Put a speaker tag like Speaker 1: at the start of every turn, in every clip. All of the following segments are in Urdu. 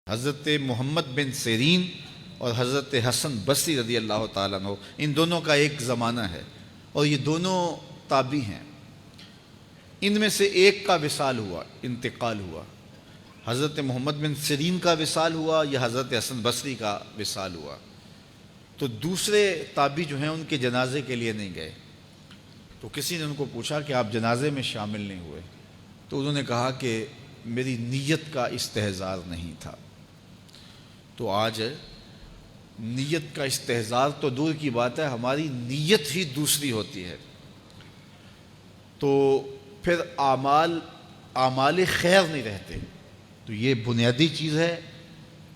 Speaker 1: حضرت محمد بن سیرین اور حضرت حسن بصری رضی اللہ تعالیٰ عنہ، ان دونوں کا ایک زمانہ ہے اور یہ دونوں تابعی ہیں۔ ان میں سے ایک کا وصال ہوا، انتقال ہوا، حضرت محمد بن سیرین کا وصال ہوا یا حضرت حسن بصری کا وصال ہوا، تو دوسرے تابعی جو ہیں ان کے جنازے کے لیے نہیں گئے۔ تو کسی نے ان کو پوچھا کہ آپ جنازے میں شامل نہیں ہوئے، تو انہوں نے کہا کہ میری نیت کا استحضار نہیں تھا۔ تو آج نیت کا استحضار تو دور کی بات ہے، ہماری نیت ہی دوسری ہوتی ہے، تو پھر اعمال خیر نہیں رہتے۔ تو یہ بنیادی چیز ہے۔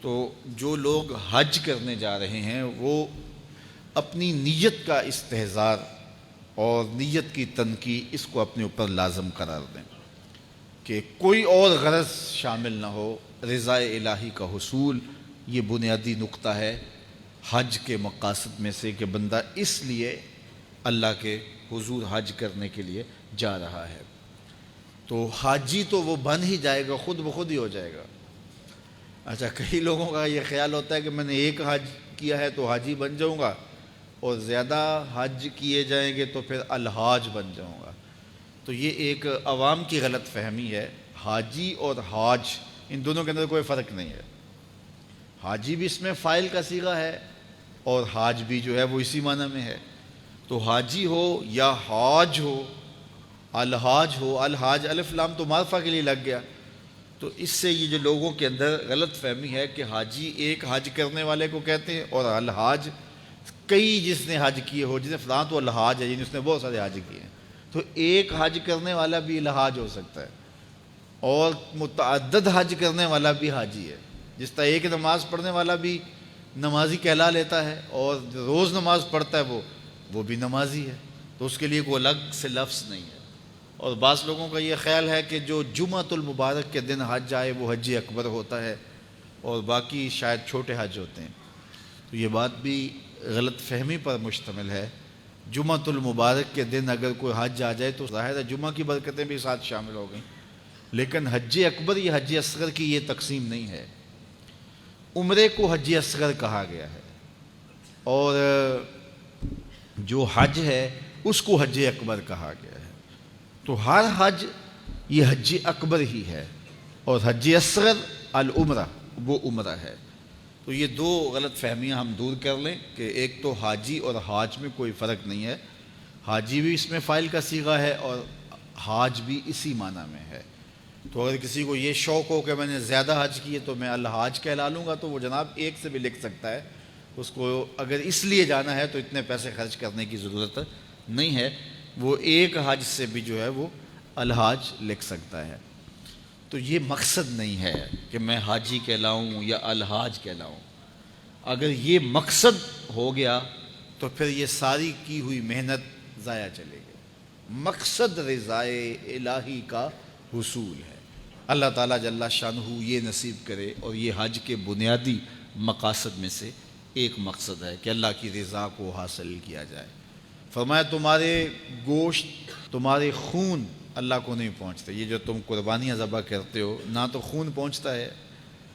Speaker 1: تو جو لوگ حج کرنے جا رہے ہیں وہ اپنی نیت کا استحضار اور نیت کی تنقیح اس کو اپنے اوپر لازم قرار دیں کہ کوئی اور غرض شامل نہ ہو، رضا الہی کا حصول یہ بنیادی نقطہ ہے حج کے مقاصد میں سے، کہ بندہ اس لیے اللہ کے حضور حج کرنے کے لیے جا رہا ہے۔ تو حاجی تو وہ بن ہی جائے گا، خود بخود ہی ہو جائے گا۔ اچھا، کئی لوگوں کا یہ خیال ہوتا ہے کہ میں نے ایک حج کیا ہے تو حاجی بن جاؤں گا، اور زیادہ حج کیے جائیں گے تو پھر الحاج بن جاؤں گا۔ تو یہ ایک عوام کی غلط فہمی ہے۔ حاجی اور حاج ان دونوں کے اندر کوئی فرق نہیں ہے۔ حاجی بھی اس میں فاعل کا صیغہ ہے اور حاج بھی جو ہے وہ اسی معنی میں ہے۔ تو حاجی ہو یا حاج ہو، الحاج ہو، الحاج الف لام تو معرفہ کے لیے لگ گیا۔ تو اس سے یہ جو لوگوں کے اندر غلط فہمی ہے کہ حاجی ایک حج کرنے والے کو کہتے ہیں اور الحاج کئی جس نے حج کیے ہو، جس نے فلاں تو الحاج ہے، یعنی اس نے بہت سارے حج کیے ہیں۔ تو ایک حج کرنے والا بھی الحاج ہو سکتا ہے اور متعدد حج کرنے والا بھی حاجی ہے۔ جس طرح ایک نماز پڑھنے والا بھی نمازی کہلا لیتا ہے اور روز نماز پڑھتا ہے وہ بھی نمازی ہے، تو اس کے لیے کوئی الگ سے لفظ نہیں ہے۔ اور بعض لوگوں کا یہ خیال ہے کہ جو جمعۃ المبارک کے دن حج آئے وہ حج اکبر ہوتا ہے اور باقی شاید چھوٹے حج ہوتے ہیں۔ تو یہ بات بھی غلط فہمی پر مشتمل ہے۔ جمعۃ المبارک کے دن اگر کوئی حج آ جائے تو ظاہر ہے جمعہ کی برکتیں بھی ساتھ شامل ہو گئیں، لیکن حج اکبر یا حج اصغر کی یہ تقسیم نہیں ہے۔ عمرے کو حج اصغر کہا گیا ہے اور جو حج ہے اس کو حج اکبر کہا گیا ہے۔ تو ہر حج یہ حج اکبر ہی ہے اور حج اصغر العمرہ وہ عمرہ ہے۔ تو یہ دو غلط فہمیاں ہم دور کر لیں کہ ایک تو حاجی اور حاج میں کوئی فرق نہیں ہے، حاجی بھی اس میں فاعل کا صیغہ ہے اور حاج بھی اسی معنی میں ہے۔ تو اگر کسی کو یہ شوق ہو کہ میں نے زیادہ حج کیے تو میں الحاج کہلا لوں گا، تو وہ جناب ایک سے بھی لکھ سکتا ہے۔ اس کو اگر اس لیے جانا ہے تو اتنے پیسے خرچ کرنے کی ضرورت نہیں ہے، وہ ایک حج سے بھی جو ہے وہ الحاج لکھ سکتا ہے۔ تو یہ مقصد نہیں ہے کہ میں حاجی کہلاؤں یا الحاج کہلاؤں۔ اگر یہ مقصد ہو گیا تو پھر یہ ساری کی ہوئی محنت ضائع چلے گی۔ مقصد رضائے الہی کا حصول ہے۔ اللہ تعالیٰ جل شانہ یہ نصیب کرے، اور یہ حج کے بنیادی مقاصد میں سے ایک مقصد ہے کہ اللہ کی رضا کو حاصل کیا جائے۔ فرمایا تمہارے گوشت، تمہارے خون اللہ کو نہیں پہنچتے۔ یہ جو تم قربانیاں ذبح کرتے ہو، نہ تو خون پہنچتا ہے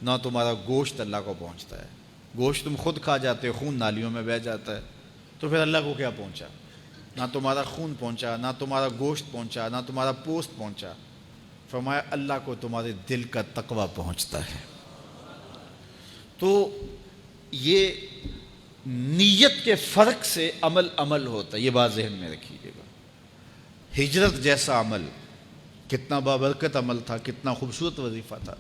Speaker 1: نہ تمہارا گوشت اللہ کو پہنچتا ہے۔ گوشت تم خود کھا جاتے ہو، خون نالیوں میں بہہ جاتا ہے، تو پھر اللہ کو کیا پہنچا؟ نہ تمہارا خون پہنچا، نہ تمہارا گوشت پہنچا، نہ تمہارا پوست پہنچا۔ فرمایا اللہ کو تمہارے دل کا تقویٰ پہنچتا ہے۔ تو یہ نیت کے فرق سے عمل ہوتا ہے، یہ بات ذہن میں رکھیے گا۔ ہجرت جیسا عمل کتنا بابرکت عمل تھا، کتنا خوبصورت وظیفہ تھا،